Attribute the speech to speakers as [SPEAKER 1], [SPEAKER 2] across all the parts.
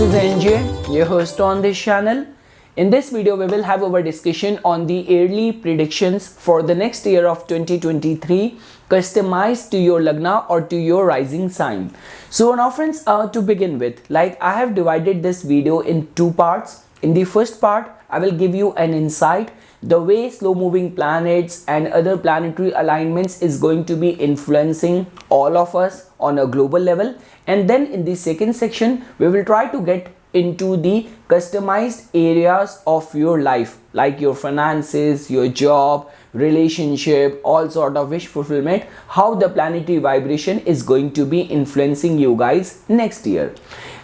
[SPEAKER 1] is NJ, your host on this channel. In this video, we will have our discussion on the yearly predictions for the next year of 2023, customized to your Lagna or to your rising sign. So now friends, to begin with, like I have divided this video in two parts. In the first part, I will give you an insight the way slow moving planets and other planetary alignments is going to be influencing all of us on a global level. And then in the second section, we will try to get into the customized areas of your life, like your finances, your job, relationship, all sort of wish fulfillment, how the planetary vibration is going to be influencing you guys next year.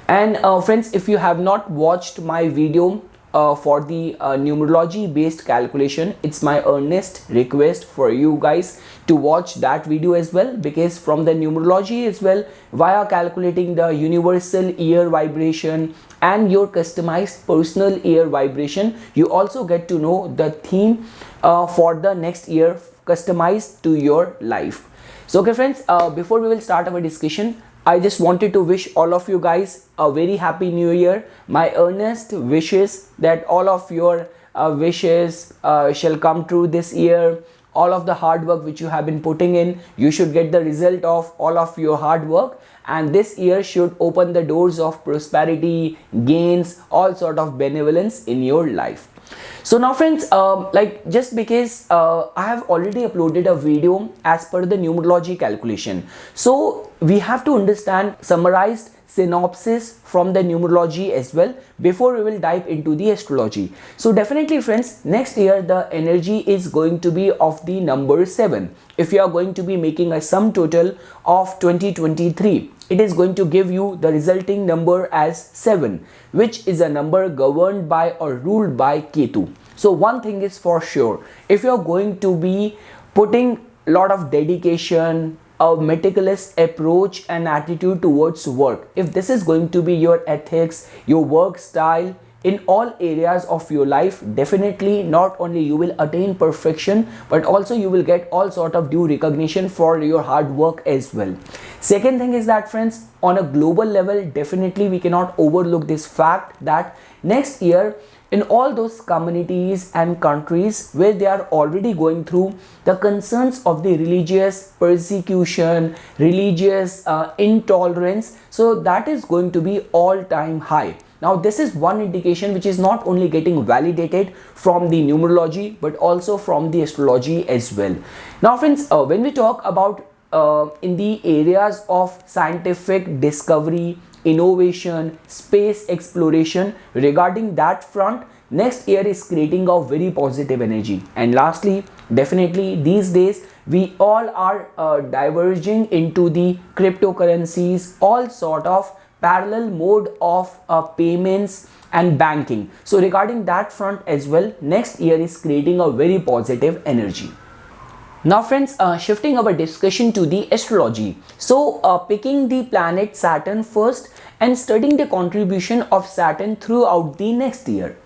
[SPEAKER 1] And friends, if you have not watched my video for the numerology based calculation, it's my earnest request for you guys to watch that video as well, because from the numerology as well, via calculating the universal year vibration and your customized personal year vibration, you also get to know the theme for the next year customized to your life. So okay friends, before we will start our discussion, I just wanted to wish all of you guys a very happy new year. My earnest wishes that all of your wishes shall come true this year. All of the hard work which you have been putting in, you should get the result of all of your hard work, and this year should open the doors of prosperity, gains, all sort of benevolence in your life. So now friends, like just because I have already uploaded a video as per the numerology calculation, so we have to understand summarized synopsis from the numerology as well before we will dive into the astrology. So definitely friends, next year the energy is going to be of the number 7. If you are going to be making a sum total of 2023, it is going to give you the resulting number as 7, which is a number governed by or ruled by Ketu. So one thing is for sure, if you are going to be putting a lot of dedication, a meticulous approach and attitude towards work, if this is going to be your ethics, your work style in all areas of your life, definitely not only you will attain perfection, but also you will get all sort of due recognition for your hard work as well. Second thing is that friends, on a global level, definitely we cannot overlook this fact that next year in all those communities and countries where they are already going through the concerns of the religious persecution, religious intolerance, so that is going to be all-time high. Now this is one indication which is not only getting validated from the numerology but also from the astrology as well. Now friends, when we talk about in the areas of scientific discovery, innovation, space exploration, regarding that front, next year is creating a very positive energy. And lastly, definitely these days we all are diverging into the cryptocurrencies, all sort of parallel mode of payments and banking. So regarding that front as well, next year is creating a very positive energy. Now friends, shifting our discussion to the astrology. So picking the planet Saturn first and studying the contribution of Saturn throughout the next year.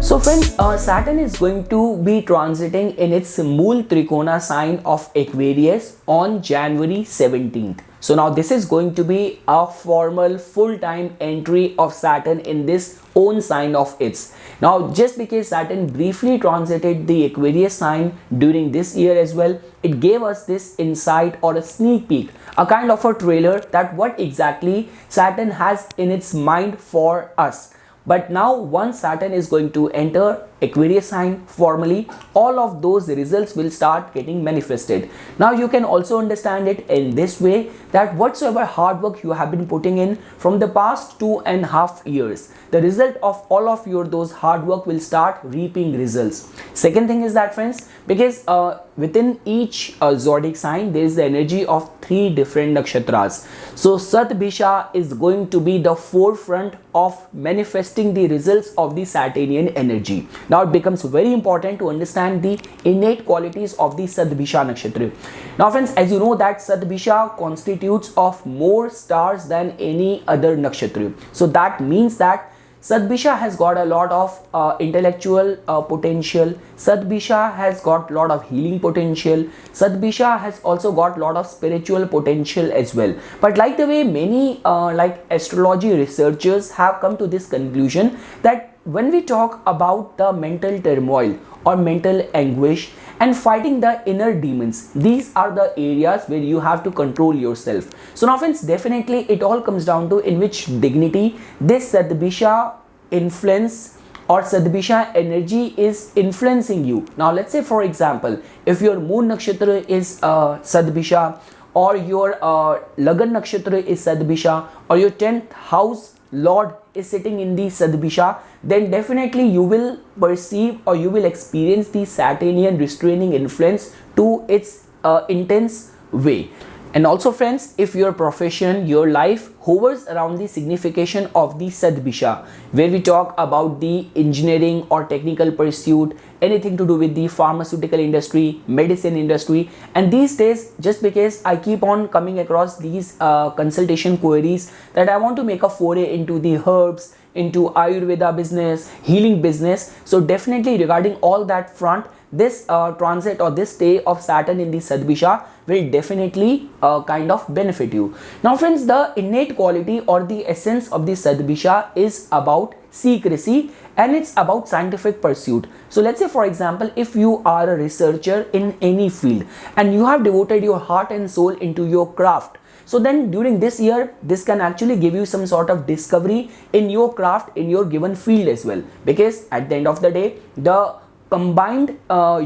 [SPEAKER 1] So friends, Saturn is going to be transiting in its Mool Trikona sign of Aquarius on January 17th. So now this is going to be a formal full-time entry of Saturn in this own sign of its. Now just because Saturn briefly transited the Aquarius sign during this year as well, it gave us this insight or a sneak peek, a kind of a trailer that what exactly Saturn has in its mind for us. But now once Saturn is going to enter Aquarius sign formally, all of those results will start getting manifested. Now you can also understand it in this way, that whatsoever hard work you have been putting in from the past 2.5 years, the result of all of your those hard work will start reaping results. Second thing is that friends, because within each zodiac sign there is the energy of 3 different nakshatras. So Satbhisha is going to be the forefront of manifesting the results of the Saturnian energy. Now it becomes very important to understand the innate qualities of the Satbhisha nakshatra. Now friends, as you know that Satbhisha constitutes of more stars than any other nakshatra. So that means that Sadbisha has got a lot of intellectual potential. Sadbisha has got a lot of healing potential. Sadbisha has also got a lot of spiritual potential as well. But like the way many like astrology researchers have come to this conclusion, that when we talk about the mental turmoil or mental anguish and fighting the inner demons, these are the areas where you have to control yourself. So now friends, definitely it all comes down to in which dignity this Sadbisha influence or Sadbisha energy is influencing you. Now let's say for example, if your moon nakshatra is Sadbisha, or your Lagan nakshatra is Sadbisha, or your 10th house lord is sitting in the Sadbisha, then definitely you will perceive or you will experience the Saturnian restraining influence to its intense way. And also friends, if your profession, your life hovers around the signification of the Sadbisha, where we talk about the engineering or technical pursuit, anything to do with the pharmaceutical industry, medicine industry, and these days, just because I keep on coming across these consultation queries that I want to make a foray into the herbs, into Ayurveda business, healing business. So definitely regarding all that front, this transit or this stay of Saturn in the Sadbisha will definitely kind of benefit you. Now friends, the innate quality or the essence of the Sadbisha is about secrecy and it's about scientific pursuit. So let's say for example, if you are a researcher in any field and you have devoted your heart and soul into your craft, so then during this year, this can actually give you some sort of discovery in your craft, in your given field as well. Because at the end of the day, the combined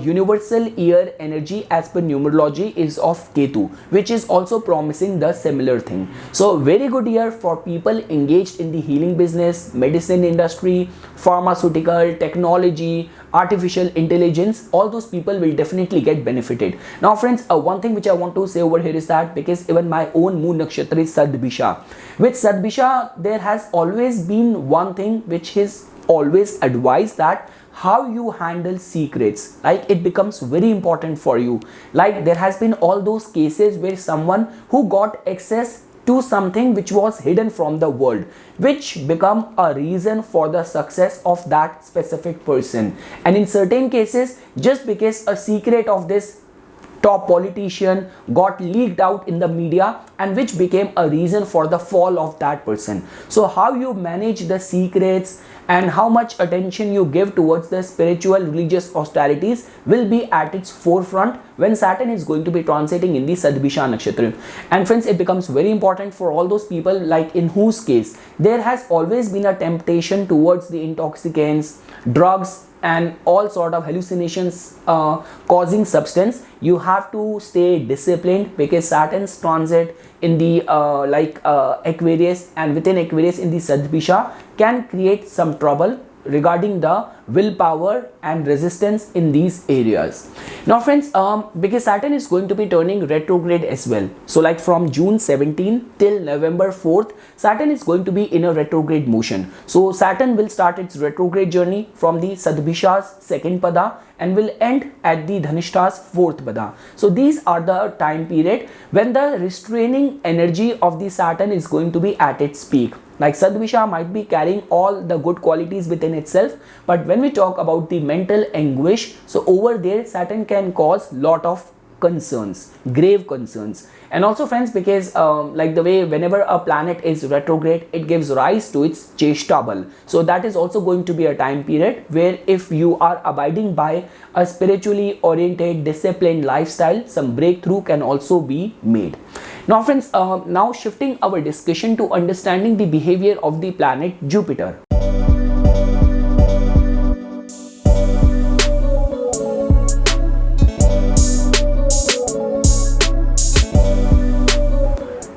[SPEAKER 1] universal year energy as per numerology is of Ketu, which is also promising the similar thing. So very good year for people engaged in the healing business, medicine industry, pharmaceutical, technology, artificial intelligence. All those people will definitely get benefited. Now friends, one thing which I want to say over here is that because even my own moon nakshatra is Sadbisha. With Sadbisha, there has always been one thing which is always advised, that how you handle secrets, like it becomes very important for you. Like there has been all those cases where someone who got access to something which was hidden from the world, which become a reason for the success of that specific person. And in certain cases, just because a secret of this top politician got leaked out in the media, and which became a reason for the fall of that person. So how you manage the secrets and how much attention you give towards the spiritual religious austerities will be at its forefront when Saturn is going to be transiting in the Sadbisha nakshatra. And friends, it becomes very important for all those people like in whose case there has always been a temptation towards the intoxicants, drugs and all sort of hallucinations causing substance. You have to stay disciplined because Saturn's transit in the Aquarius, and within Aquarius in the Sadbisha, can create some trouble regarding the willpower and resistance in these areas. Now friends, because Saturn is going to be turning retrograde as well, so like from June 17 till November 4th, Saturn is going to be in a retrograde motion. So Saturn will start its retrograde journey from the Sadbisha's second pada and will end at the Dhanishta's fourth pada. So these are the time period when the restraining energy of the Saturn is going to be at its peak. Like Sadbisha might be carrying all the good qualities within itself, but when we talk about the mental anguish, so over there Saturn can cause lot of concerns, grave concerns. And also friends, because like the way whenever a planet is retrograde, it gives rise to its cheshta bal. So that is also going to be a time period where if you are abiding by a spiritually oriented, disciplined lifestyle, some breakthrough can also be made. Now friends, now shifting our discussion to understanding the behavior of the planet Jupiter.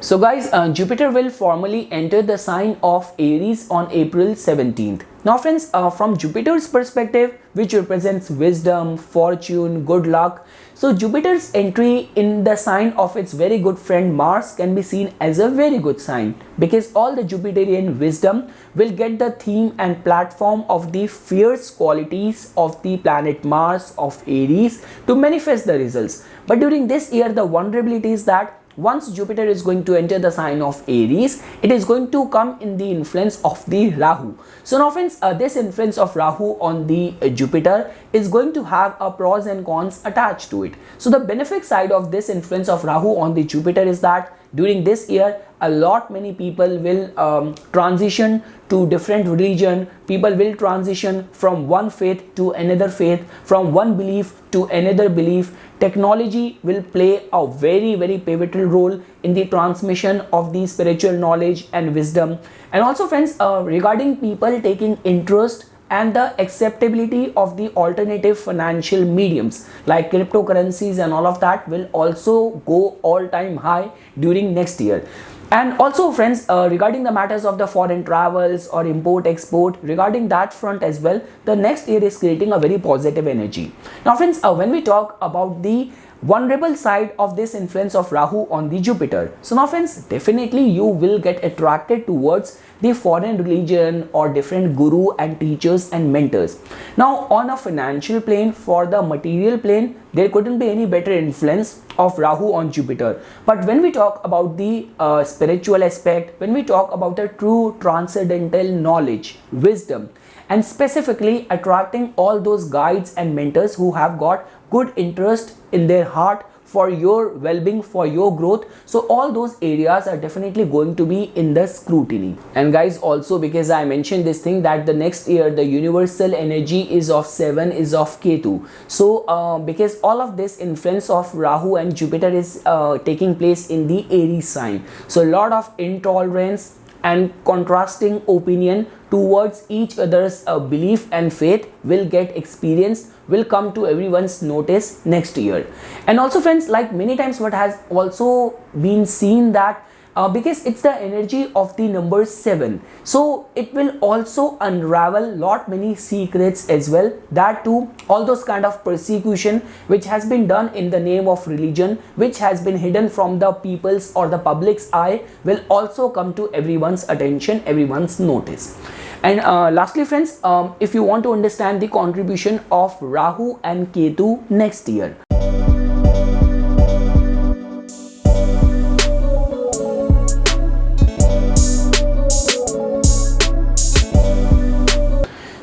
[SPEAKER 1] So guys, Jupiter will formally enter the sign of Aries on April 17th. Now friends, from Jupiter's perspective, which represents wisdom, fortune, good luck, so Jupiter's entry in the sign of its very good friend Mars can be seen as a very good sign, because all the Jupiterian wisdom will get the theme and platform of the fierce qualities of the planet Mars of Aries to manifest the results. But during this year, the vulnerability is that once Jupiter is going to enter the sign of Aries, it is going to come in the influence of the Rahu. So now friends, this influence of Rahu on the Jupiter is going to have a pros and cons attached to it. So the benefit side of this influence of Rahu on the Jupiter is that during this year, a lot many people will transition to different religion. People will transition from one faith to another faith, from one belief to another belief. Technology will play a very pivotal role in the transmission of the spiritual knowledge and wisdom. And also friends, regarding people taking interest and the acceptability of the alternative financial mediums like cryptocurrencies and all of that will also go all-time high during next year. And also friends, regarding the matters of the foreign travels or import export, regarding that front as well, the next year is creating a very positive energy. Now friends, when we talk about the vulnerable side of this influence of Rahu on the Jupiter, so now friends, definitely you will get attracted towards the foreign religion or different guru and teachers and mentors. Now on a financial plane, for the material plane, there couldn't be any better influence of Rahu on Jupiter. But when we talk about the spiritual aspect, when we talk about the true transcendental knowledge, wisdom, and specifically attracting all those guides and mentors who have got good interest in their heart for your well-being, for your growth, so all those areas are definitely going to be in the scrutiny. And guys, also because I mentioned this thing that the next year the universal energy is of 7 is of Ketu. So because all of this influence of Rahu and Jupiter is taking place in the Aries sign, so a lot of intolerance and contrasting opinion towards each other's belief and faith will get experienced, will come to everyone's notice next year. And also friends, like many times what has also been seen that because it's the energy of the number 7, so it will also unravel lot many secrets as well. That too, all those kind of persecution which has been done in the name of religion, which has been hidden from the people's or the public's eye, will also come to everyone's attention, everyone's notice. And lastly friends, if you want to understand the contribution of Rahu and Ketu next year,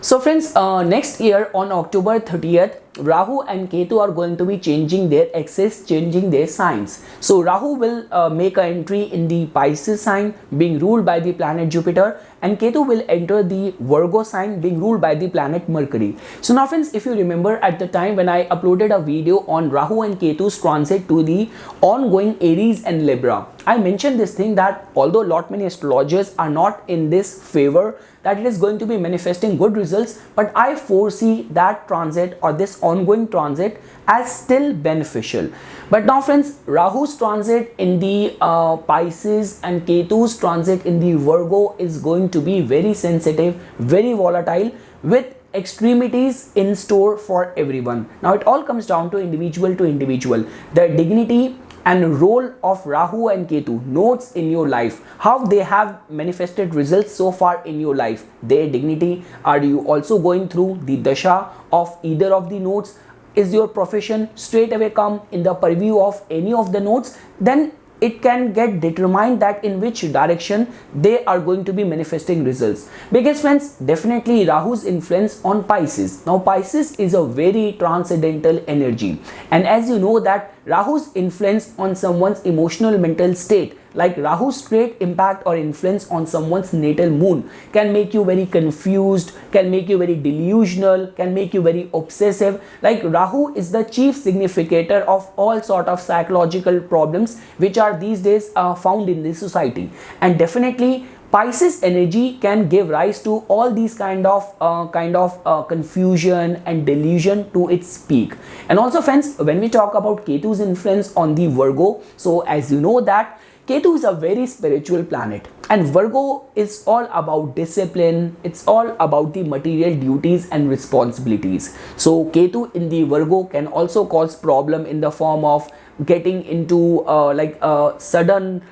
[SPEAKER 1] so friends, next year on October 30th, Rahu and Ketu are going to be changing their axis, changing their signs. So Rahu will make an entry in the Pisces sign being ruled by the planet Jupiter, and Ketu will enter the Virgo sign being ruled by the planet Mercury. So now friends, if you remember at the time when I uploaded a video on Rahu and Ketu's transit to the ongoing Aries and Libra, I mentioned this thing that although lot many astrologers are not in this favor that it is going to be manifesting good results, but I foresee that transit or this ongoing transit as still beneficial. But now friends, Rahu's transit in the Pisces and Ketu's transit in the Virgo is going to be very sensitive, very volatile, with extremities in store for everyone. Now it all comes down to individual to individual. The dignity and role of Rahu and Ketu, nodes in your life, how they have manifested results so far in your life, their dignity. Are you also going through the dasha of either of the nodes? Is your profession straight away come in the purview of any of the nodes? Then it can get determined that in which direction they are going to be manifesting results. Because friends, definitely Rahu's influence on Pisces. Now Pisces is a very transcendental energy, and as you know that Rahu's influence on someone's emotional mental state, like Rahu's straight impact or influence on someone's natal moon, can make you very confused, can make you very delusional, can make you very obsessive. Like Rahu is the chief significator of all sort of psychological problems which are these days found in the society. And definitely Pisces energy can give rise to all these kind of confusion and delusion to its peak. And also friends, when we talk about Ketu's influence on the Virgo, so as you know that Ketu is a very spiritual planet, and Virgo is all about discipline, it's all about the material duties and responsibilities. So Ketu in the Virgo can also cause problem in the form of getting into like a sudden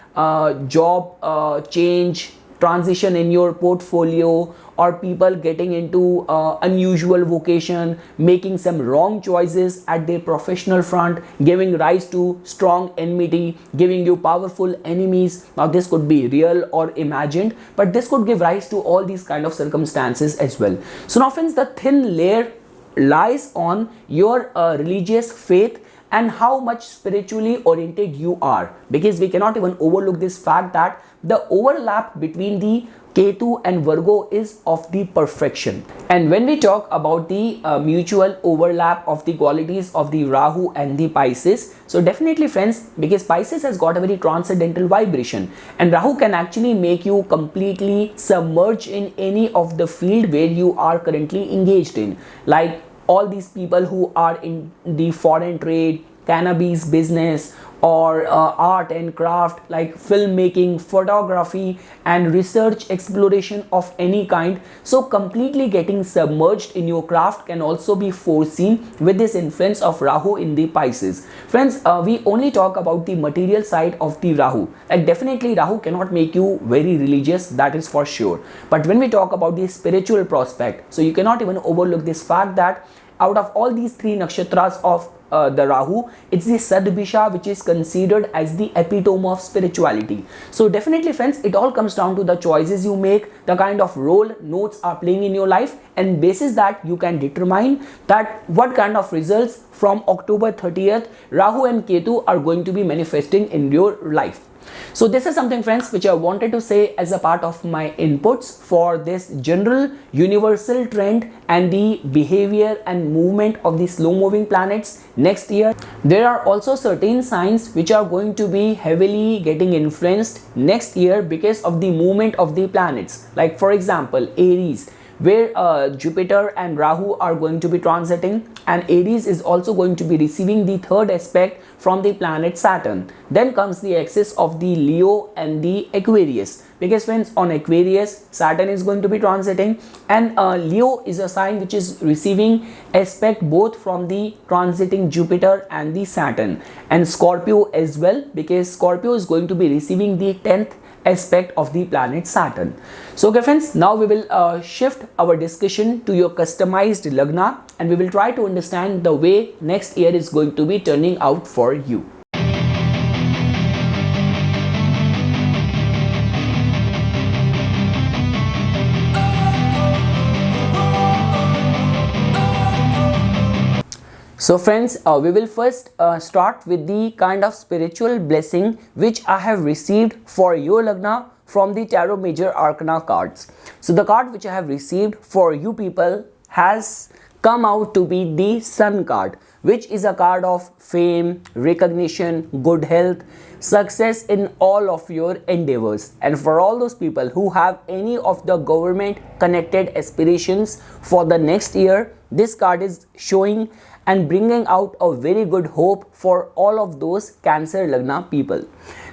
[SPEAKER 1] job change, transition in your portfolio, or people getting into unusual vocation, making some wrong choices at their professional front, giving rise to strong enmity, giving you powerful enemies. Now this could be real or imagined, but this could give rise to all these kind of circumstances as well. So now friends, the thin layer lies on your religious faith and how much spiritually oriented you are, because we cannot even overlook this fact that the overlap between the Ketu and Virgo is of the perfection. And when we talk about the mutual overlap of the qualities of the Rahu and the Pisces, so definitely friends, because Pisces has got a very transcendental vibration, and Rahu can actually make you completely submerge in any of the field where you are currently engaged in, like all these people who are in the foreign trade, cannabis business, or art and craft like filmmaking, photography and research exploration of any kind. So completely getting submerged in your craft can also be foreseen with this influence of Rahu in the Pisces. Friends, we only talk about the material side of the Rahu. Like definitely Rahu cannot make you very religious, that is for sure. But when we talk about the spiritual prospect, so you cannot even overlook this fact that out of all these three nakshatras of the Rahu, it's the Sadbisha which is considered as the epitome of spirituality. So definitely friends, it all comes down to the choices you make, the kind of role notes are playing in your life, and basis that you can determine that what kind of results from October 30th Rahu and Ketu are going to be manifesting in your life. So this is something friends which I wanted to say as a part of my inputs for this general universal trend and the behavior and movement of the slow moving planets next year. There are also certain signs which are going to be heavily getting influenced next year because of the movement of the planets, like for example Aries, where Jupiter and Rahu are going to be transiting, and Aries is also going to be receiving the third aspect from the planet Saturn. Then comes the axis of the Leo and the Aquarius, because friends, on Aquarius Saturn is going to be transiting, and Leo is a sign which is receiving aspect both from the transiting Jupiter and the Saturn, and Scorpio as well, because Scorpio is going to be receiving the 10th aspect of the planet Saturn. So okay friends, now we will shift our discussion to your customized Lagna, and we will try to understand the way next year is going to be turning out for you. So friends, we will first start with the kind of spiritual blessing which I have received for your Lagna from the Tarot Major Arcana cards. So the card which I have received for you people has come out to be the Sun card, which is a card of fame, recognition, good health, success in all of your endeavors. And for all those people who have any of the government connected aspirations for the next year, this card is showing and bringing out a very good hope for all of those Cancer Lagna people.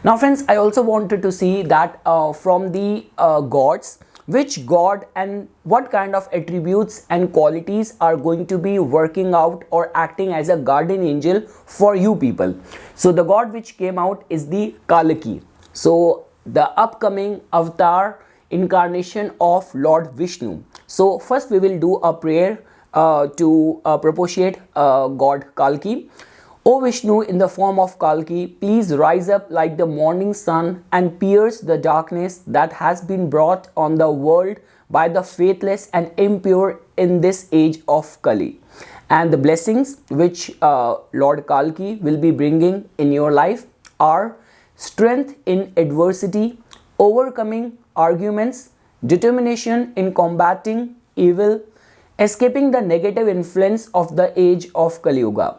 [SPEAKER 1] Now friends, I also wanted to see that from the gods, which god and what kind of attributes and qualities are going to be working out or acting as a guardian angel for you people. So the god which came out is the Kalaki. So the upcoming avatar incarnation of Lord Vishnu. So first we will do a prayer to propitiate God Kalki. O Vishnu, in the form of Kalki, please rise up like the morning sun and pierce the darkness that has been brought on the world by the faithless and impure in this age of Kali. And the blessings which Lord Kalki will be bringing in your life are strength in adversity, overcoming arguments, determination in combating evil, escaping the negative influence of the age of Kali Yuga.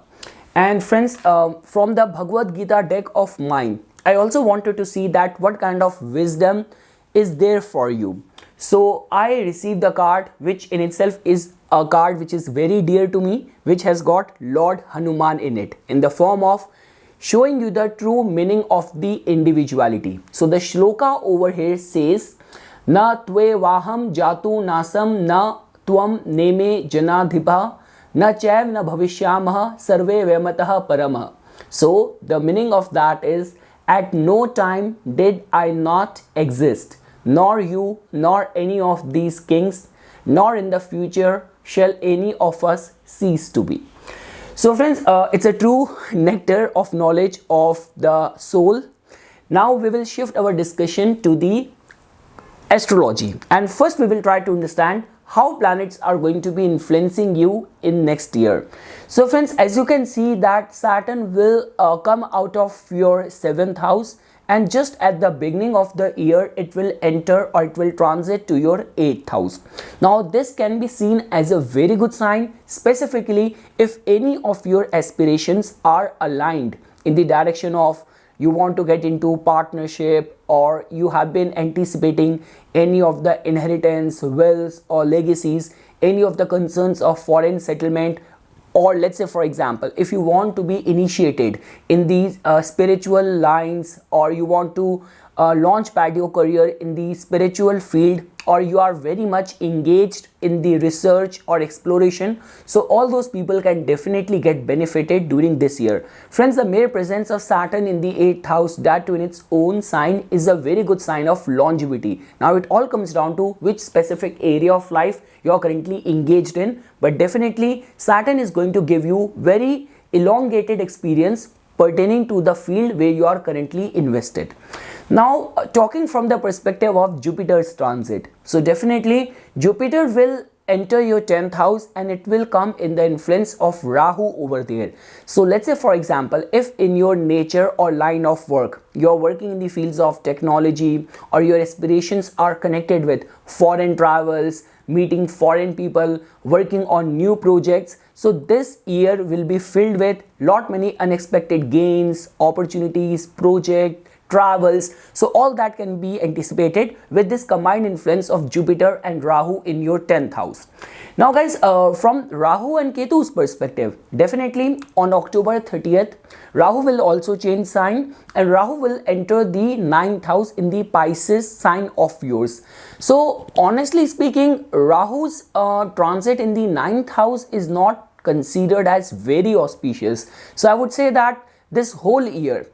[SPEAKER 1] And friends, from the Bhagavad Gita deck of mine, I also wanted to see that what kind of wisdom is there for you. So I received the card which in itself is a card which is very dear to me, which has got Lord Hanuman in it, in the form of showing you the true meaning of the individuality. So the shloka over here says, Na tve vaham jatu nasam na tvam neme janadhipa na chaiv na bhavishyamah sarve vematah paramah. So the meaning of that is, at no time did I not exist, nor you, nor any of these kings, nor in the future shall any of us cease to be. So friends, it's a true nectar of knowledge of the soul. Now we will shift our discussion to the astrology, and first we will try to understand how planets are going to be influencing you in next year. So friends, as you can see that Saturn will come out of your 7th house, and just at the beginning of the year it will enter, or it will transit to your 8th house. Now this can be seen as a very good sign, specifically if any of your aspirations are aligned in the direction of you want to get into partnership, or you have been anticipating any of the inheritance, wills or legacies, any of the concerns of foreign settlement, or let's say for example if you want to be initiated in these spiritual lines, or you want to launch pad your career in the spiritual field, or you are very much engaged in the research or exploration. So all those people can definitely get benefited during this year. Friends, the mere presence of Saturn in the 8th house, that too in its own sign, is a very good sign of longevity. Now it all comes down to which specific area of life you are currently engaged in, but definitely Saturn is going to give you very elongated experience pertaining to the field where you are currently invested. Now talking from the perspective of Jupiter's transit, so definitely Jupiter will enter your 10th house, and it will come in the influence of Rahu over there. So let's say for example if in your nature or line of work you're working in the fields of technology, or your aspirations are connected with foreign travels, meeting foreign people, working on new projects, so this year will be filled with lot many unexpected gains, opportunities, project, travels. So all that can be anticipated with this combined influence of Jupiter and Rahu in your 10th house. Now guys, from Rahu and Ketu's perspective, definitely on October 30th, Rahu will also change sign, and Rahu will enter the 9th house in the Pisces sign of yours. So honestly speaking, Rahu's transit in the 9th house is not considered as very auspicious. So I would say that this whole year,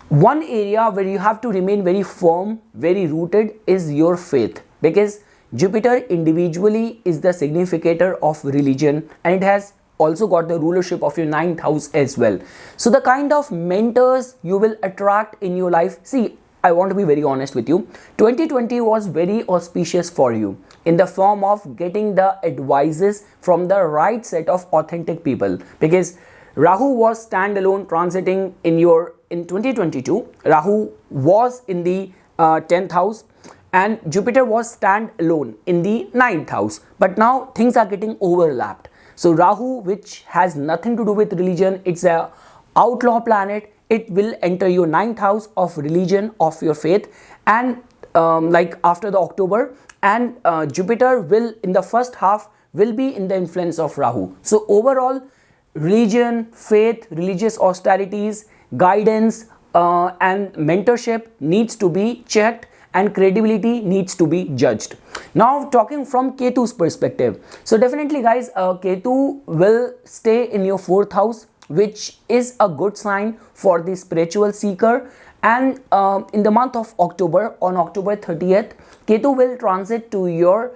[SPEAKER 1] one area where you have to remain very firm, very rooted is your faith, because Jupiter individually is the significator of religion, and it has also got the rulership of your 9th house as well. So the kind of mentors you will attract in your life, see, I want to be very honest with you, 2020 was very auspicious for you in the form of getting the advices from the right set of authentic people, because Rahu was standalone transiting in 2022. Rahu was in the 10th house, and Jupiter was standalone in the 9th house. But now things are getting overlapped. So Rahu, which has nothing to do with religion, it's a outlaw planet, it will enter your 9th house of religion, of your faith, and like after the October, and Jupiter will in the first half will be in the influence of Rahu. So overall, religion, faith, religious austerities, guidance and mentorship needs to be checked, and credibility needs to be judged. Now talking from Ketu's perspective, so definitely guys, Ketu will stay in your 4th house, which is a good sign for the spiritual seeker. And in the month of October, on October 30th, Ketu will transit to your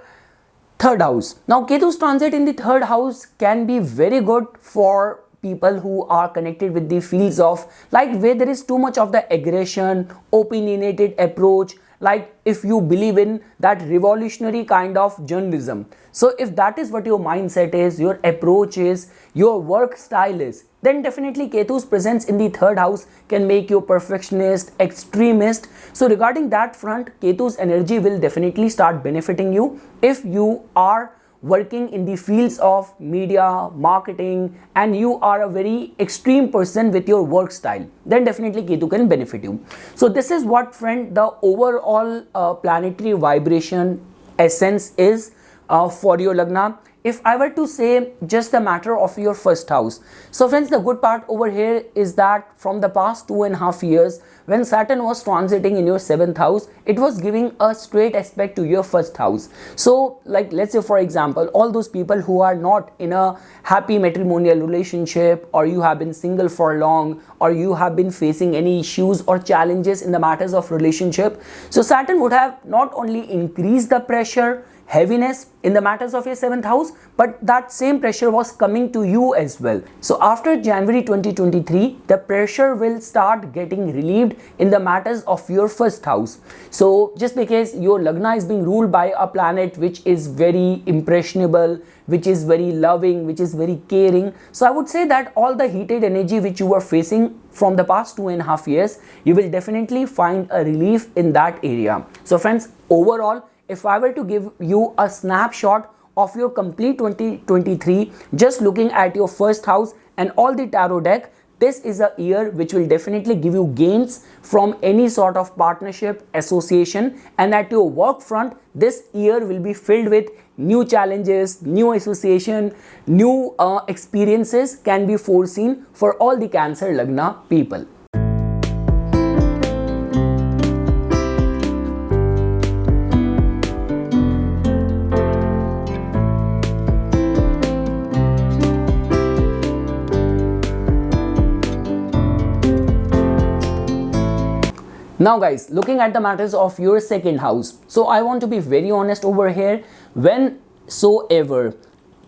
[SPEAKER 1] 3rd house. Now Ketu's transit in the 3rd house can be very good for people who are connected with the fields of like where there is too much of the aggression, opinionated approach, like if you believe in that revolutionary kind of journalism. So if that is what your mindset is, your approach is, your work style is, then definitely Ketu's presence in the 3rd house can make you perfectionist, extremist. So regarding that front, Ketu's energy will definitely start benefiting you if you are working in the fields of media, marketing, and you are a very extreme person with your work style, then definitely Ketu can benefit you. So this is what, friend, the overall planetary vibration essence is for your Lagna. if I were to say just the matter of your first house, so friends, the good part over here is that from the past 2.5 years, when Saturn was transiting in your 7th house, it was giving a straight aspect to your first house. So like, let's say for example, all those people who are not in a happy matrimonial relationship, or you have been single for long, or you have been facing any issues or challenges in the matters of relationship, so Saturn would have not only increased the pressure, heaviness in the matters of your 7th house, but that same pressure was coming to you as well. So after January 2023, the pressure will start getting relieved in the matters of your first house. So just because your Lagna is being ruled by a planet which is very impressionable, which is very loving, which is very caring, so I would say that all the heated energy which you were facing from the past 2.5 years, you will definitely find a relief in that area. So friends, overall, if I were to give you a snapshot of your complete 2023, just looking at your first house and all the tarot deck, this is a year which will definitely give you gains from any sort of partnership, association, and at your work front, this year will be filled with new challenges, new association, new experiences can be foreseen for all the Cancer Lagna people. Now guys, looking at the matters of your second house, so I want to be very honest over here. Whensoever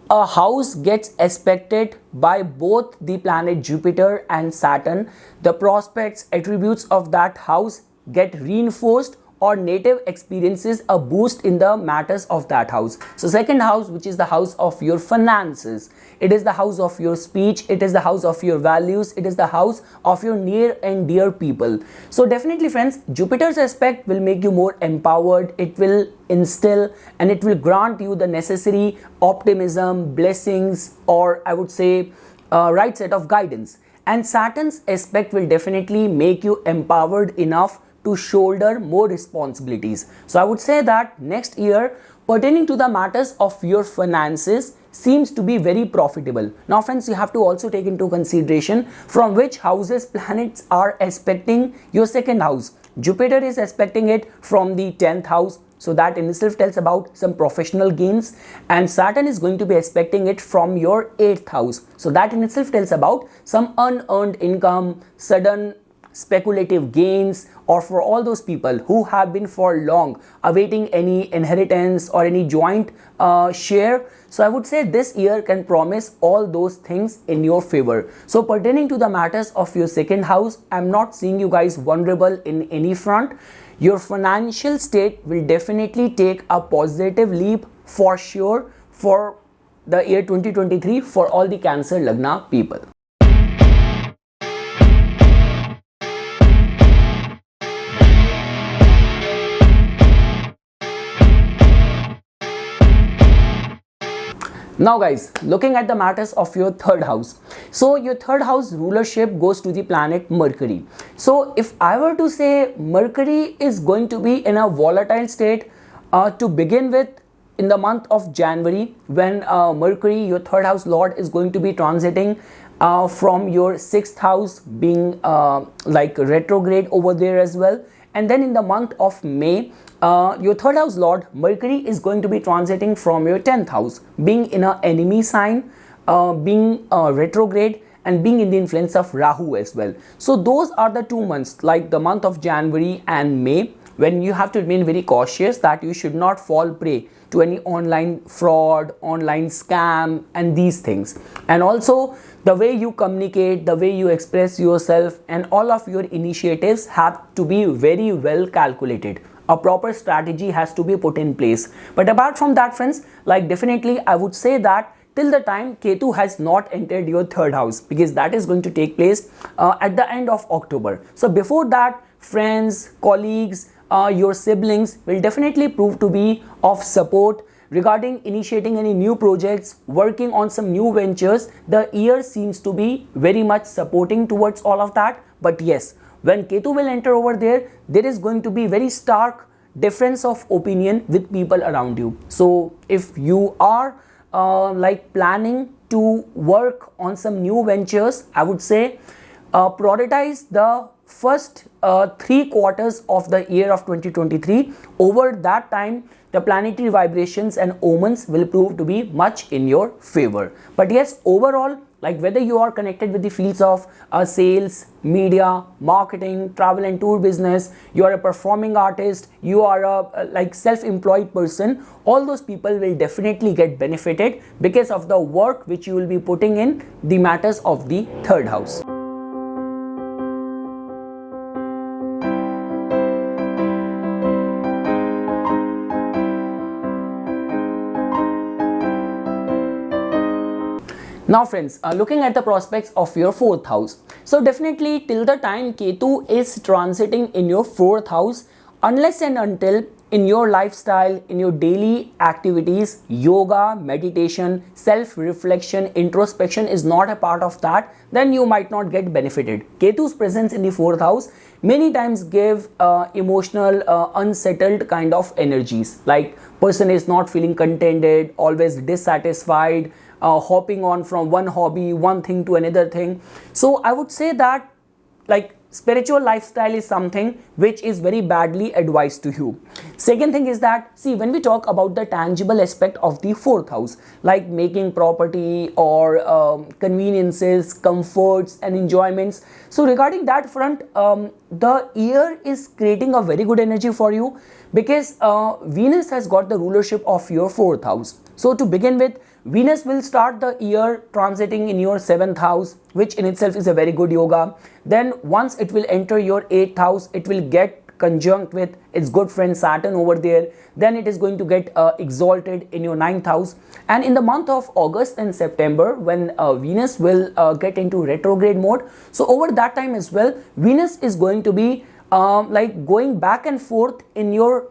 [SPEAKER 1] a house gets aspected by both the planet Jupiter and Saturn, the prospects, attributes of that house get reinforced, or native experiences a boost in the matters of that house. So second house, which is the house of your finances, it is the house of your speech, it is the house of your values, it is the house of your near and dear people. So definitely friends, Jupiter's aspect will make you more empowered, it will instill and it will grant you the necessary optimism, blessings, or I would say right set of guidance. And Saturn's aspect will definitely make you empowered enough to shoulder more responsibilities. So I would say that next year, pertaining to the matters of your finances, seems to be very profitable. Now friends, you have to also take into consideration from which houses planets are aspecting your second house. Jupiter is aspecting it from the 10th house, so that in itself tells about some professional gains, and Saturn is going to be aspecting it from your 8th house, so that in itself tells about some unearned income, sudden speculative gains, or for all those people who have been for long awaiting any inheritance or any joint share. So I would say this year can promise all those things in your favor. So pertaining to the matters of your second house, I'm not seeing you guys vulnerable in any front. Your financial state will definitely take a positive leap for sure for the year 2023 for all the Cancer Lagna people. Now guys, looking at the matters of your third house. So your third house rulership goes to the planet Mercury. So if I were to say, Mercury is going to be in a volatile state to begin with in the month of January, when Mercury, your third house lord, is going to be transiting from your 6th house, being like retrograde over there as well. And then in the month of May, your third house lord Mercury is going to be transiting from your 10th house, being in an enemy sign, being retrograde, and being in the influence of Rahu as well. So those are the 2 months, like the month of January and May, when you have to remain very cautious that you should not fall prey to any online fraud, online scam, and these things. And also the way you communicate, the way you express yourself, and all of your initiatives have to be very well calculated. A proper strategy has to be put in place. But apart from that friends, like definitely I would say that till the time Ketu has not entered your third house, because that is going to take place at the end of October. So before that, friends, colleagues, your siblings will definitely prove to be of support regarding initiating any new projects, working on some new ventures. The year seems to be very much supporting towards all of that. But yes, when Ketu will enter over there, there is going to be very stark difference of opinion with people around you. So if you are like planning to work on some new ventures, I would say prioritize the first 3 quarters of the year of 2023. Over that time, the planetary vibrations and omens will prove to be much in your favor. But yes, overall, like whether you are connected with the fields of sales, media, marketing, travel and tour business, you are a performing artist, you are a like self-employed person, all those people will definitely get benefited because of the work which you will be putting in the matters of the third house. Now friends, looking at the prospects of your fourth house. So definitely till the time Ketu is transiting in your fourth house, unless and until in your lifestyle, in your daily activities, yoga, meditation, self-reflection, introspection is not a part of that, then you might not get benefited. Ketu's presence in the fourth house many times give emotional, unsettled kind of energies. Like person is not feeling contented, always dissatisfied, hopping on from one hobby, one thing to another thing. So I would say that like spiritual lifestyle is something which is very badly advised to you. Second thing is that, see, when we talk about the tangible aspect of the fourth house, like making property or conveniences, comforts and enjoyments, so regarding that front, the year is creating a very good energy for you because Venus has got the rulership of your fourth house. So to begin with, Venus will start the year transiting in your 7th house, which in itself is a very good yoga. Then once it will enter your 8th house, it will get conjunct with its good friend Saturn over there. Then it is going to get exalted in your 9th house. And in the month of August and September, when Venus will get into retrograde mode, so over that time as well, Venus is going to be like going back and forth in your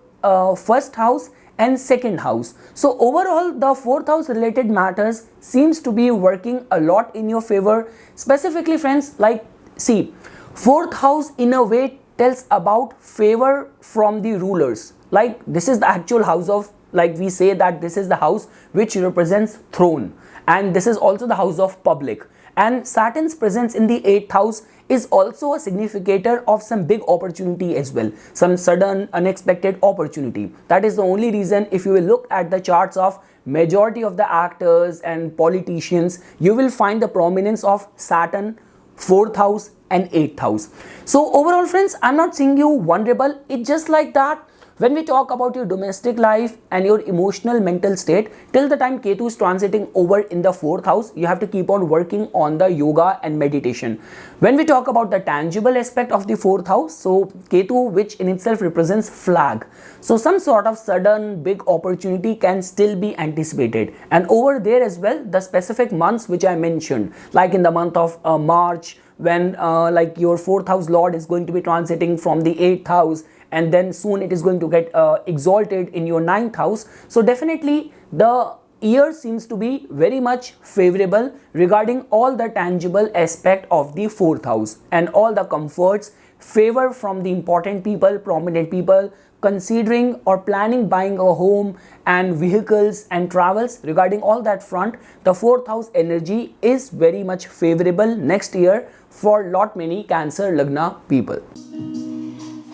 [SPEAKER 1] first house and second house. So overall, the fourth house related matters seems to be working a lot in your favor. Specifically friends, like see, fourth house in a way tells about favor from the rulers. Like this is the actual house of, like we say that this is the house which represents throne, and this is also the house of public. And Saturn's presence in the 8th house is also a significator of some big opportunity as well, some sudden unexpected opportunity. That is the only reason, if you will look at the charts of majority of the actors and politicians, you will find the prominence of Saturn, 4th house and 8th house. So overall friends, I'm not seeing you vulnerable. It's just like that. When we talk about your domestic life and your emotional mental state, till the time Ketu is transiting over in the 4th house, you have to keep on working on the yoga and meditation. When we talk about the tangible aspect of the 4th house, so Ketu, which in itself represents flag, so some sort of sudden big opportunity can still be anticipated. And over there as well, the specific months which I mentioned, like in the month of March, when like your 4th house lord is going to be transiting from the 8th house, and then soon it is going to get exalted in your 9th house. So definitely the year seems to be very much favorable regarding all the tangible aspect of the 4th house, and all the comforts, favor from the important people, prominent people, considering or planning buying a home and vehicles and travels. Regarding all that front, the 4th house energy is very much favorable next year for lot many Cancer Lagna people.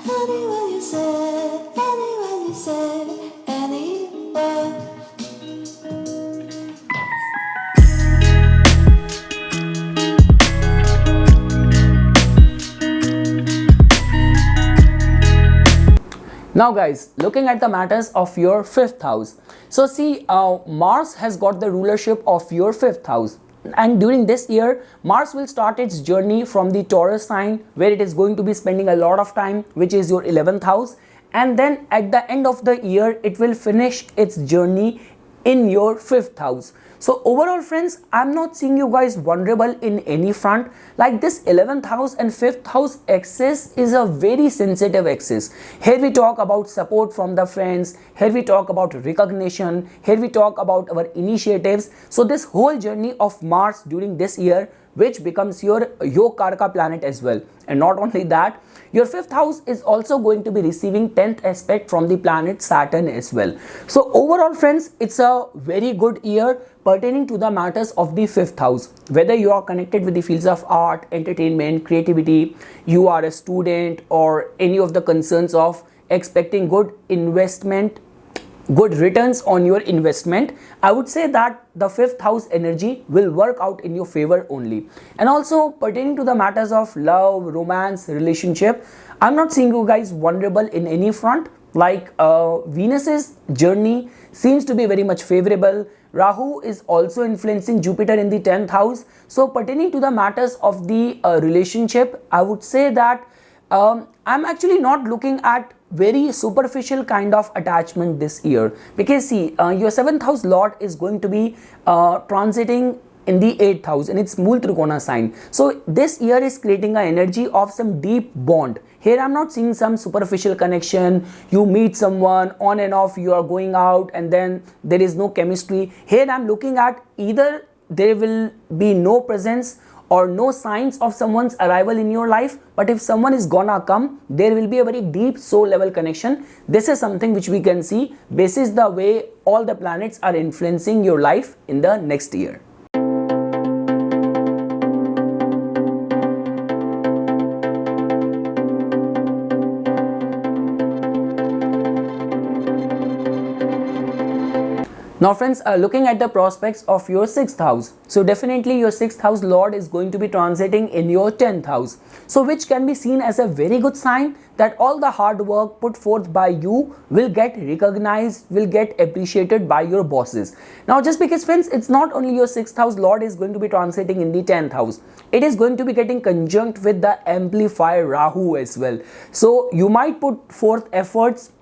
[SPEAKER 2] Anywhere you say, anywhere.
[SPEAKER 1] Now guys, looking at the matters of your 5th house. So see, Mars has got the rulership of your 5th house. And during this year, Mars will start its journey from the Taurus sign, where it is going to be spending a lot of time, which is your 11th house. And then at the end of the year, it will finish its journey in your 5th house. So overall friends, I'm not seeing you guys vulnerable in any front. Like this 11th house and 5th house axis is a very sensitive axis. Here we talk about support from the friends, here we talk about recognition, here we talk about our initiatives. So this whole journey of Mars during this year which becomes your Karka planet as well. And not only that, your 5th house is also going to be receiving 10th aspect from the planet Saturn as well. So overall friends, it's a very good year pertaining to the matters of the 5th house. Whether you are connected with the fields of art, entertainment, creativity, you are a student, or any of the concerns of expecting good investment, good returns on your investment, I would say that the 5th house energy will work out in your favor only. And also pertaining to the matters of love, romance, relationship, I'm not seeing you guys vulnerable in any front. Like Venus's journey seems to be very much favorable. Rahu is also influencing Jupiter in the 10th house. So pertaining to the matters of the relationship, I would say that I'm actually not looking at very superficial kind of attachment this year, because see, your 7th house lord is going to be transiting in the 8th house, and it's Mool Trikona sign. So this year is creating an energy of some deep bond. Here I'm not seeing some superficial connection, you meet someone on and off, you are going out and then there is no chemistry. Here I'm looking at either there will be no presence or no signs of someone's arrival in your life, but if someone is gonna come, there will be a very deep soul level connection. This is something which we can see basis the way all the planets are influencing your life in the next year. Now friends, looking at the prospects of your 6th house. So definitely your 6th house lord is going to be transiting in your 10th house. So which can be seen as a very good sign that all the hard work put forth by you will get recognized, will get appreciated by your bosses. Now just because friends, it's not only your 6th house lord is going to be transiting in the 10th house. It is going to be getting conjunct with the amplifier Rahu as well. So you might put forth efforts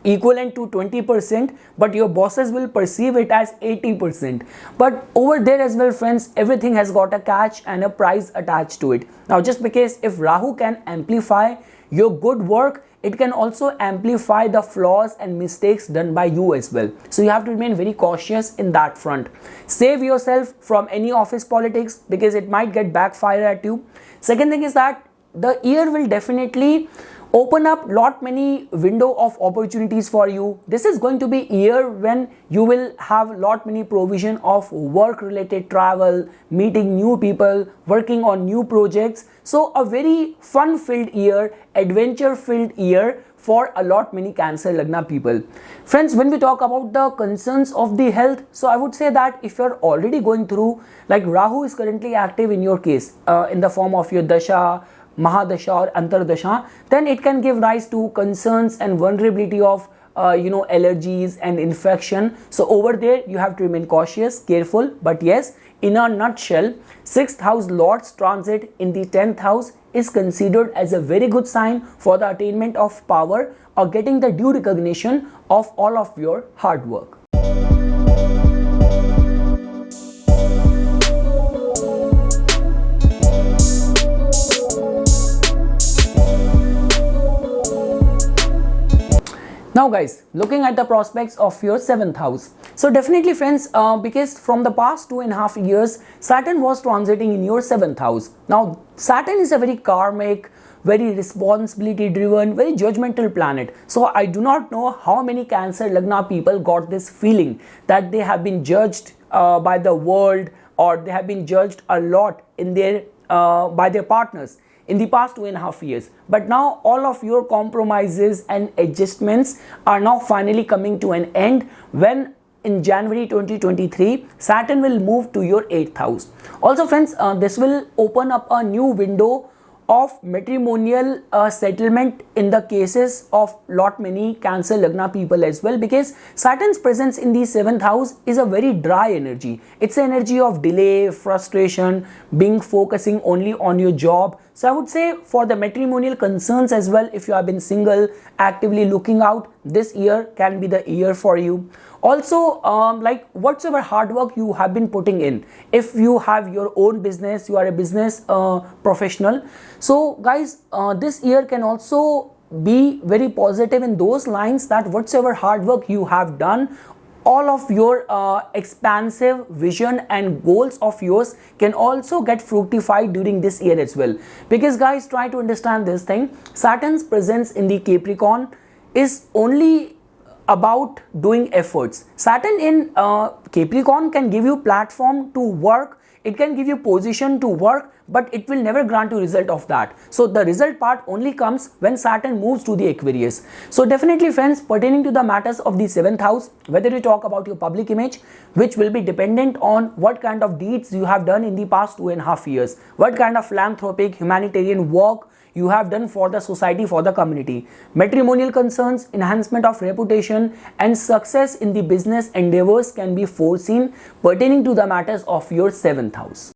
[SPEAKER 1] equivalent to 20%, but your bosses will perceive it as 80%. But over there as well friends, everything has got a catch and a price attached to it. Now just because if Rahu can amplify your good work, it can also amplify the flaws and mistakes done by you as well. So you have to remain very cautious in that front. Save yourself from any office politics, because it might get backfire at you. Second thing is that the year will definitely open up lot many window of opportunities for you. This is going to be a year when you will have lot many provision of work related travel, meeting new people, working on new projects. So a very fun filled year, adventure filled year for a lot many Cancer Lagna people. Friends, when we talk about the concerns of the health, so I would say that if you're already going through, like Rahu is currently active in your case in the form of your Dasha, Mahadasha or Antardasha, then it can give rise to concerns and vulnerability of allergies and infection. So over there you have to remain cautious, careful. But yes, in a nutshell, 6th house lord's transit in the 10th house is considered as a very good sign for the attainment of power or getting the due recognition of all of your hard work. Now guys, looking at the prospects of your 7th house. So definitely friends, because from the past 2.5 years, Saturn was transiting in your 7th house. Now Saturn is a very karmic, very responsibility driven, very judgmental planet. So I do not know how many Cancer Lagna people got this feeling that they have been judged by the world, or they have been judged a lot in their by their partners in the past 2.5 years. But now all of your compromises and adjustments are now finally coming to an end when in January 2023 Saturn will move to your 8th house. Also friends, this will open up a new window of matrimonial settlement in the cases of lot many Cancer Lagna people as well, because Saturn's presence in the 7th house is a very dry energy. It's an energy of delay, frustration, being focusing only on your job. So I would say for the matrimonial concerns as well, if you have been single, actively looking out, this year can be the year for you. Also, like whatsoever hard work you have been putting in, if you have your own business, you are a business professional. So guys, this year can also be very positive in those lines that whatsoever hard work you have done all of your expansive vision and goals of yours can also get fructified during this year as well. Because guys, try to understand this thing. Saturn's presence in the Capricorn is only about doing efforts. Saturn in Capricorn can give you platform to work, it can give you position to work, but it will never grant you result of that. So the result part only comes when Saturn moves to the Aquarius. So definitely friends, pertaining to the matters of the 7th house, whether you talk about your public image, which will be dependent on what kind of deeds you have done in the past 2.5 years, what kind of philanthropic humanitarian work you have done for the society, for the community, matrimonial concerns, enhancement of reputation and success in the business endeavors can be foreseen pertaining to the matters of your 7th house.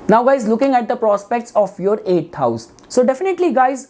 [SPEAKER 1] Now guys, looking at the prospects of your 8th house. So definitely guys,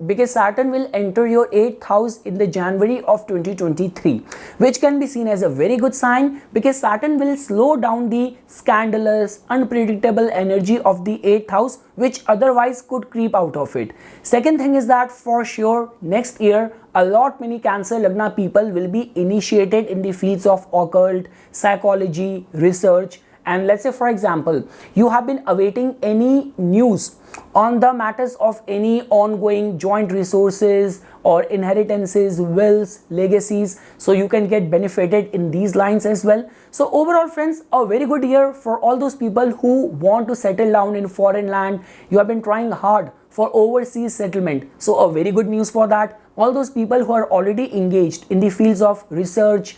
[SPEAKER 1] because Saturn will enter your 8th house in the January of 2023, which can be seen as a very good sign, because Saturn will slow down the scandalous, unpredictable energy of the 8th house, which otherwise could creep out of it. Second thing is that for sure next year, a lot many Cancer Lagna people will be initiated in the fields of occult, psychology, research. And let's say for example, you have been awaiting any news on the matters of any ongoing joint resources or inheritances, wills, legacies, so you can get benefited in these lines as well. So overall friends, a very good year for all those people who want to settle down in foreign land. You have been trying hard for overseas settlement, so a very good news for that. All those people who are already engaged in the fields of research,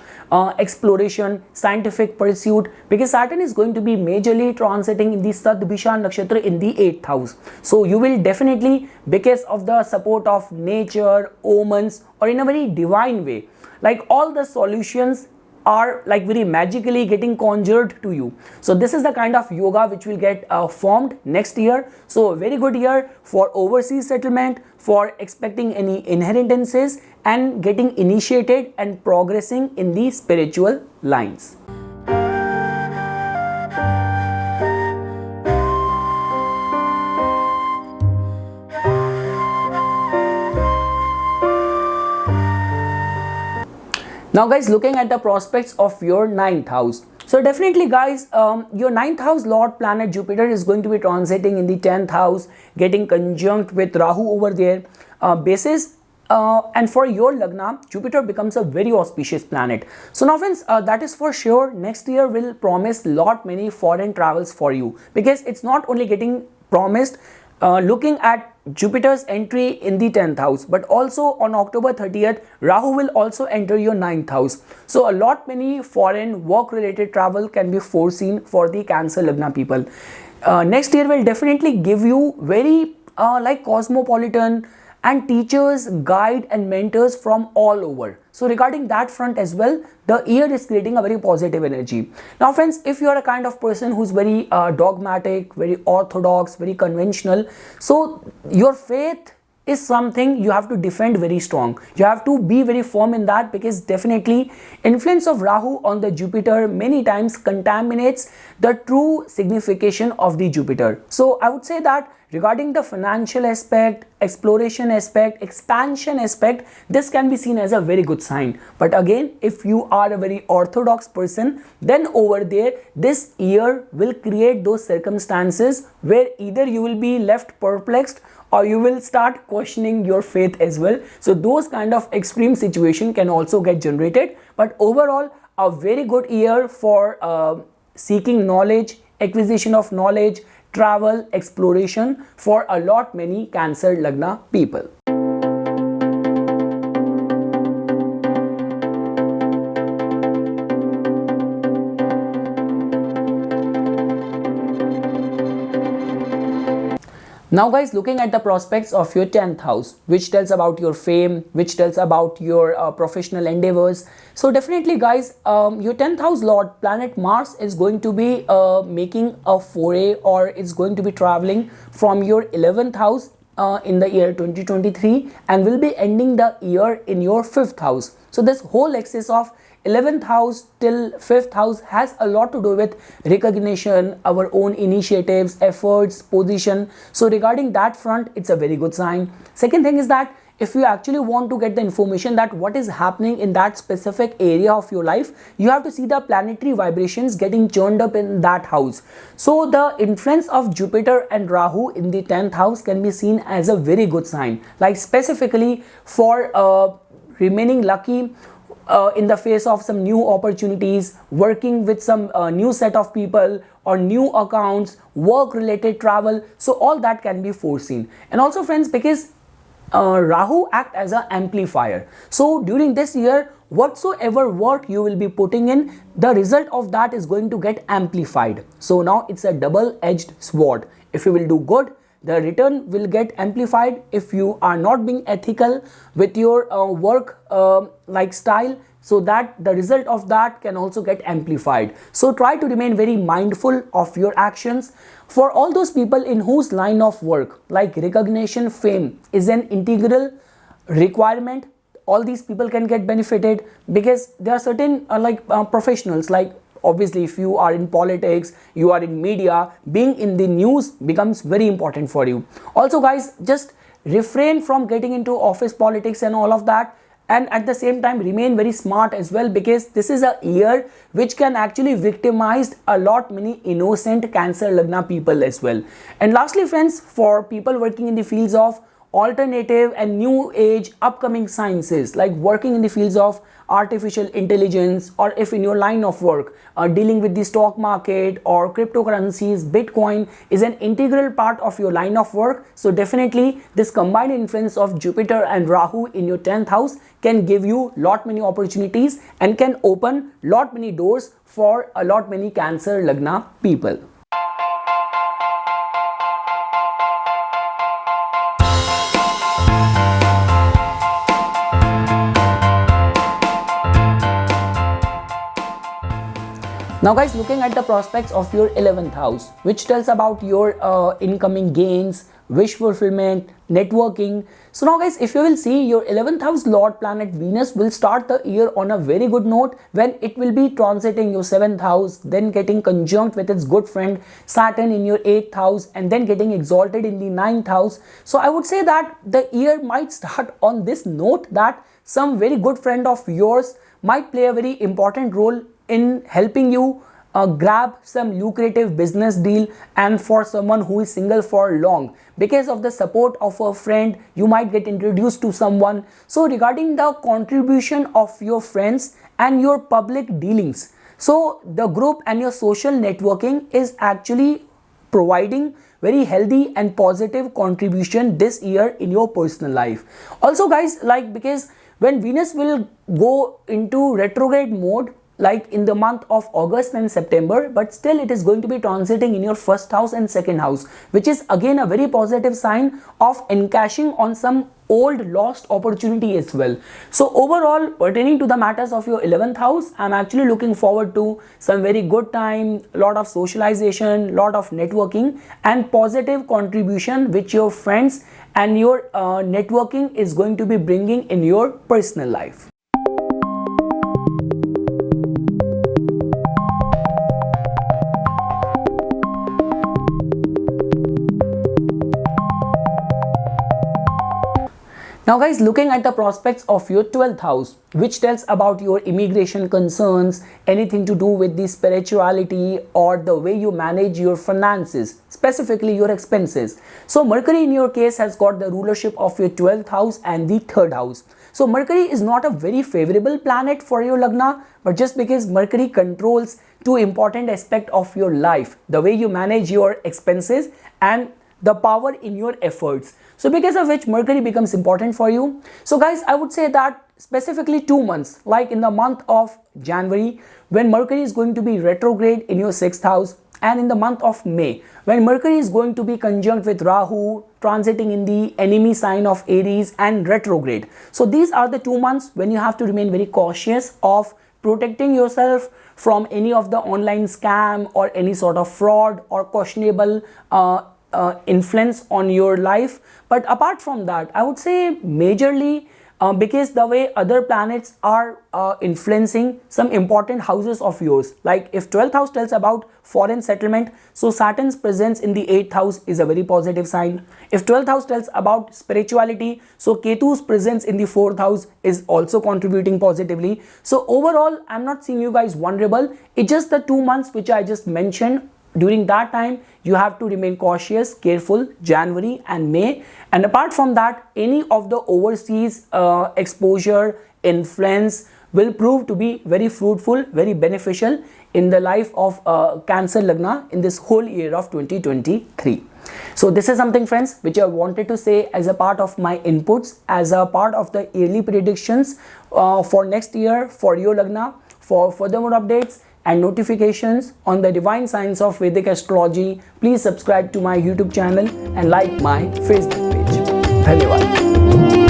[SPEAKER 1] exploration, scientific pursuit, because Saturn is going to be majorly transiting in the Sadbhisha Nakshatra in the 8th house. So you will definitely, because of the support of nature, omens, or in a very divine way, like all the solutions are like very magically getting conjured to you. So this is the kind of yoga which will get formed next year. So a very good year for overseas settlement, for expecting any inheritances and getting initiated and progressing in the spiritual lines. Now guys, looking at the prospects of your 9th house. So definitely guys, your 9th house Lord planet Jupiter is going to be transiting in the 10th house, getting conjunct with Rahu over there. And for your Lagna, Jupiter becomes a very auspicious planet. So now friends, that is for sure next year will promise lot many foreign travels for you, because it's not only getting promised looking at Jupiter's entry in the 10th house, but also on October 30th, Rahu will also enter your 9th house. So a lot many foreign work related travel can be foreseen for the Cancer Lagna people. Next year will definitely give you very like cosmopolitan and teachers, guide and mentors from all over. So regarding that front as well, the year is creating a very positive energy. Now friends, if you are a kind of person who's very dogmatic, very orthodox, very conventional, so your faith is something you have to defend very strong. You have to be very firm in that, because definitely influence of Rahu on the Jupiter many times contaminates the true signification of the Jupiter. So I would say that regarding the financial aspect, exploration aspect, expansion aspect, this can be seen as a very good sign. But again, if you are a very orthodox person, then over there, this year will create those circumstances where either you will be left perplexed or you will start questioning your faith as well. So those kind of extreme situation can also get generated. But overall, a very good year for seeking knowledge, acquisition of knowledge, travel, exploration for a lot many Cancer Lagna people. Now guys, looking at the prospects of your 10th house, which tells about your fame, which tells about your professional endeavors. So definitely guys, your 10th house Lord planet Mars is going to be making a foray, or it's going to be traveling from your 11th house in the year 2023 and will be ending the year in your 5th house. So this whole axis of 11th house till 5th house has a lot to do with recognition, our own initiatives, efforts, position. So regarding that front, it's a very good sign. Second thing is that if you actually want to get the information that what is happening in that specific area of your life, you have to see the planetary vibrations getting churned up in that house. So the influence of Jupiter and Rahu in the 10th house can be seen as a very good sign, like specifically for remaining lucky in the face of some new opportunities, working with some new set of people or new accounts, work related travel. So all that can be foreseen. And also friends, because Rahu act as an amplifier. So during this year, whatsoever work you will be putting in, the result of that is going to get amplified. So now it's a double-edged sword. If you will do good, the return will get amplified. If you are not being ethical with your work lifestyle, so that the result of that can also get amplified. So try to remain very mindful of your actions. For all those people in whose line of work, like recognition, fame is an integral requirement, all these people can get benefited, because there are certain professionals, like obviously if you are in politics, you are in media, being in the news becomes very important for you. Also guys, just refrain from getting into office politics and all of that, and at the same time remain very smart as well, because this is a year which can actually victimize a lot many innocent Cancer Lagna people as well. And lastly friends, for people working in the fields of alternative and new age upcoming sciences, like working in the fields of artificial intelligence, or if in your line of work dealing with the stock market or cryptocurrencies, Bitcoin is an integral part of your line of work. So definitely this combined influence of Jupiter and Rahu in your 10th house can give you lot many opportunities and can open lot many doors for a lot many Cancer Lagna people. Now guys, looking at the prospects of your 11th house, which tells about your incoming gains, wish fulfillment, networking. So now guys, if you will see, your 11th house Lord planet Venus will start the year on a very good note when it will be transiting your 7th house, then getting conjunct with its good friend Saturn in your 8th house, and then getting exalted in the 9th house. So I would say that the year might start on this note, that some very good friend of yours might play a very important role in helping you grab some lucrative business deal. And for someone who is single for long, because of the support of a friend, you might get introduced to someone. So regarding the contribution of your friends and your public dealings, so the group and your social networking is actually providing very healthy and positive contribution this year in your personal life. Also guys, like, because when Venus will go into retrograde mode, like in the month of August and September, but still it is going to be transiting in your 1st house and 2nd house, which is again a very positive sign of encashing on some old lost opportunity as well. So overall, pertaining to the matters of your 11th house, I'm actually looking forward to some very good time, lot of socialization, lot of networking and positive contribution which your friends and your networking is going to be bringing in your personal life. Now guys, looking at the prospects of your 12th house, which tells about your immigration concerns, anything to do with the spirituality or the way you manage your finances, specifically your expenses. So Mercury in your case has got the rulership of your 12th house and the 3rd house. So Mercury is not a very favorable planet for your Lagna, but just because Mercury controls two important aspects of your life, the way you manage your expenses and the power in your efforts. So because of which Mercury becomes important for you. So guys, I would say that specifically 2 months, like in the month of January, when Mercury is going to be retrograde in your 6th house, and in the month of May, when Mercury is going to be conjunct with Rahu, transiting in the enemy sign of Aries and retrograde. So these are the 2 months when you have to remain very cautious of protecting yourself from any of the online scam or any sort of fraud or questionable influence on your life. But apart from that, I would say majorly because the way other planets are influencing some important houses of yours. Like if 12th house tells about foreign settlement, so Saturn's presence in the 8th house is a very positive sign. If 12th house tells about spirituality, so Ketu's presence in the 4th house is also contributing positively. So overall, I'm not seeing you guys vulnerable. It's just the 2 months which I just mentioned. During that time, you have to remain cautious, careful, January and May. And apart from that, any of the overseas exposure, influence will prove to be very fruitful, very beneficial in the life of Cancer Lagna in this whole year of 2023. So this is something, friends, which I wanted to say as a part of my inputs, as a part of the yearly predictions for next year for your Lagna. For furthermore updates and notifications on the divine science of Vedic astrology, please subscribe to my YouTube channel and like my Facebook page. Dhanyawad.